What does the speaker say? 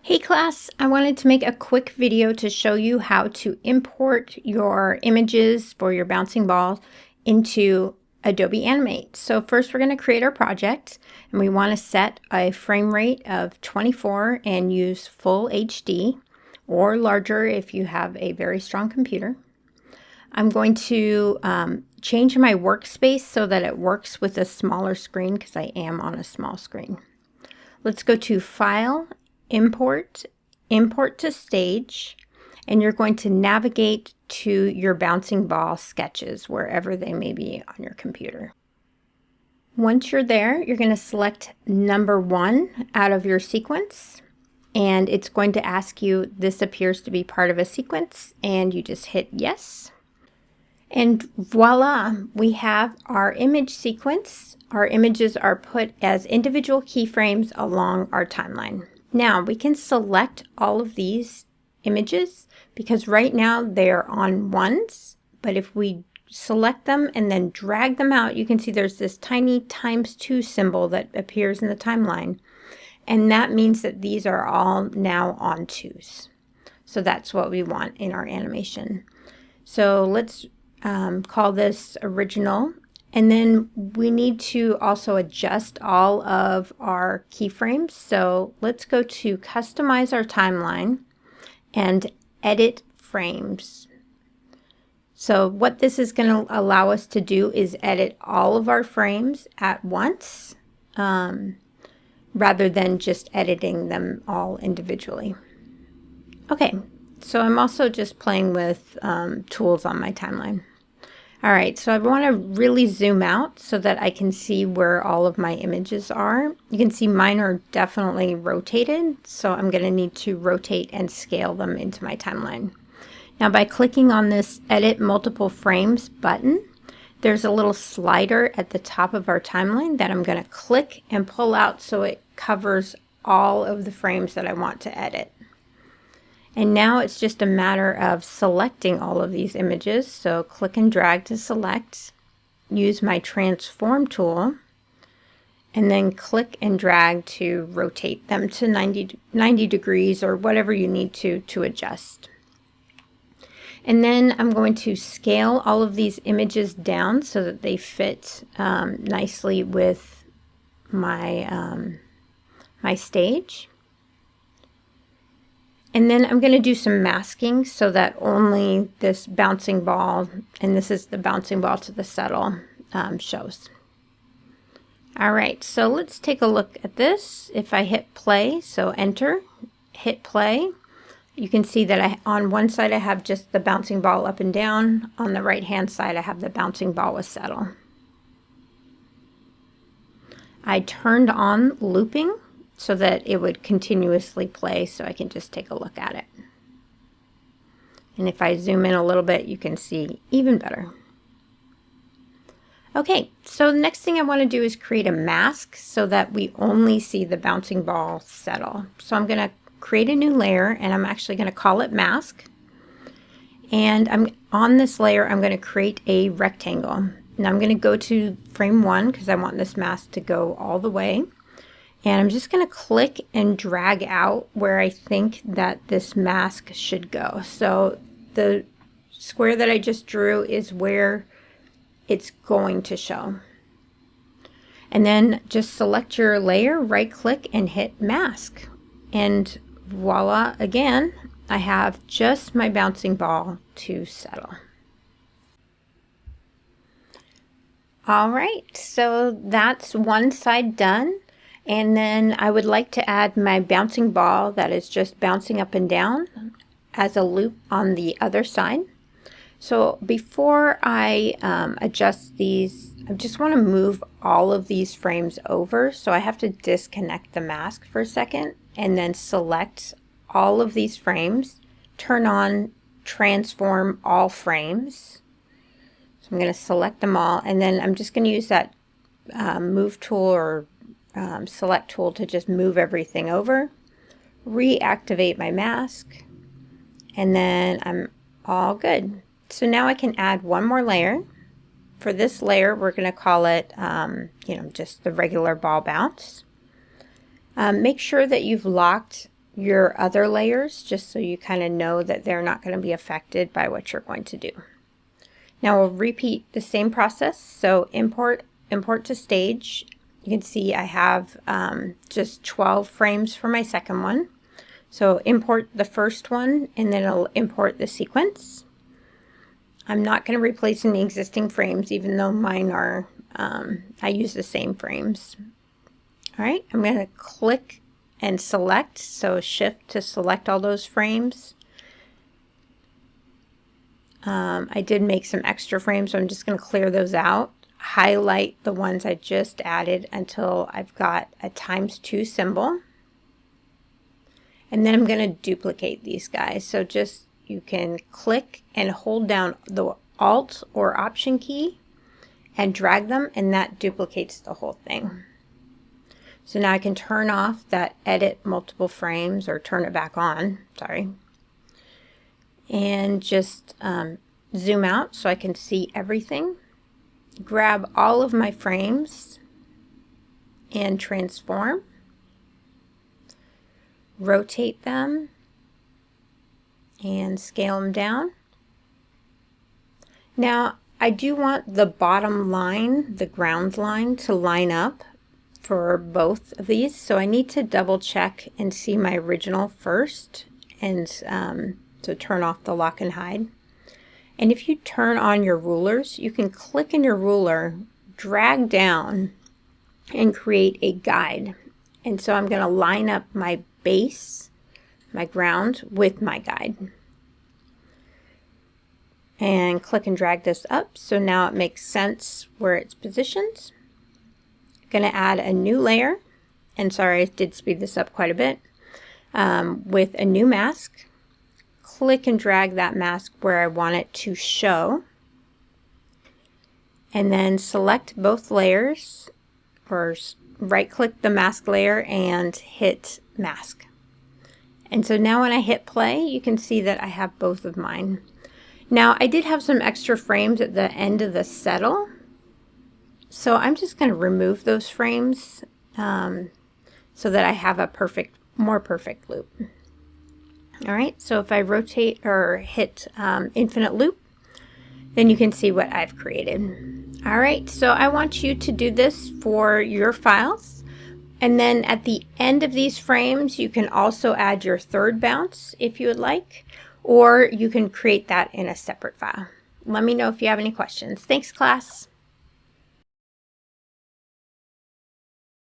Hey class, I wanted to make a quick video to show you how to import your images for your bouncing ball into Adobe Animate. So first we're going to create our project, and we want to set a frame rate of 24 and use full HD or larger if you have a very strong computer. I'm going to change my workspace so that it works with a smaller screen because I am on a small screen. Let's go to File, Import, Import to Stage, and you're going to navigate to your bouncing ball sketches wherever they may be on your computer. Once you're there, you're going to select number 1 out of your sequence, and it's going to ask you, this appears to be part of a sequence, and you just hit yes. And voila, we have our image sequence. Our images are put as individual keyframes along our timeline. Now we can select all of these images because right now they're on ones, but if we select them and then drag them out, you can see there's this tiny ×2 symbol that appears in the timeline. And that means that these are all now on 2s. So that's what we want in our animation. So let's call this original, and then we need to also adjust all of our keyframes. So let's go to customize our timeline and edit frames. So what this is going to allow us to do is edit all of our frames at once rather than just editing them all individually. Okay, so I'm also just playing with tools on my timeline. All right, so I want to really zoom out so that I can see where all of my images are. You can see mine are definitely rotated, so I'm going to need to rotate and scale them into my timeline. Now by clicking on this Edit Multiple Frames button, there's a little slider at the top of our timeline that I'm going to click and pull out so it covers all of the frames that I want to edit. And now it's just a matter of selecting all of these images. So click and drag to select, use my transform tool, and then click and drag to rotate them to 90 degrees or whatever you need to adjust. And then I'm going to scale all of these images down so that they fit nicely with my, my stage. And then I'm going to do some masking so that only this bouncing ball, and this is the bouncing ball to the settle, shows. All right, so let's take a look at this. If I hit play, so enter, hit play, you can see that on one side I have just the bouncing ball up and down. On the right hand side I have the bouncing ball with settle. I turned on looping so that it would continuously play, so I can just take a look at it. And if I zoom in a little bit, you can see even better. Okay, so the next thing I want to do is create a mask so that we only see the bouncing ball settle. So I'm going to create a new layer, and I'm actually going to call it mask. And on this layer, I'm going to create a rectangle. Now I'm going to go to frame 1 because I want this mask to go all the way. And I'm just going to click and drag out where I think that this mask should go. So the square that I just drew is where it's going to show. And then just select your layer, right click and hit mask. And voila, again, I have just my bouncing ball to settle. All right, so that's one side done. And then I would like to add my bouncing ball that is just bouncing up and down as a loop on the other side. So before I adjust these, I just want to move all of these frames over. So I have to disconnect the mask for a second and then select all of these frames, turn on transform all frames. So I'm going to select them all, and then I'm just going to use that move tool or select tool to just move everything over, reactivate my mask, and then I'm all good. So now I can add one more layer. For this layer, we're going to call it, just the regular ball bounce. Make sure that you've locked your other layers just so you kind of know that they're not going to be affected by what you're going to do. Now we'll repeat the same process. So import to stage. You can see I have just 12 frames for my second one. So import the first one and then it'll import the sequence. I'm not going to replace any existing frames even though mine are, I use the same frames. All right, I'm going to click and select, so shift to select all those frames. I did make some extra frames, so I'm just going to clear those out. Highlight the ones I just added until I've got a ×2 symbol. And then I'm going to duplicate these guys. So just, you can click and hold down the Alt or Option key and drag them, and that duplicates the whole thing. So now I can turn off that edit multiple frames, or turn it back on, sorry. And just zoom out so I can see everything. Grab all of my frames and transform. Rotate them and scale them down. Now I do want the bottom line, the ground line, to line up for both of these, so I need to double check and see my original first, and to turn off the lock and hide. And if you turn on your rulers, you can click in your ruler, drag down, and create a guide. And so I'm going to line up my base, my ground, with my guide. And click and drag this up, so now it makes sense where it's positioned. Going to add a new layer, and sorry, I did speed this up quite a bit, with a new mask. Click and drag that mask where I want it to show, and then select both layers, or right click the mask layer and hit mask. And so now when I hit play, you can see that I have both of mine. Now I did have some extra frames at the end of the settle, so I'm just going to remove those frames so that I have a more perfect loop. All right, so if I rotate or hit infinite loop, then you can see what I've created. All right, so I want you to do this for your files. And then at the end of these frames, you can also add your third bounce if you would like, or you can create that in a separate file. Let me know if you have any questions. Thanks, class.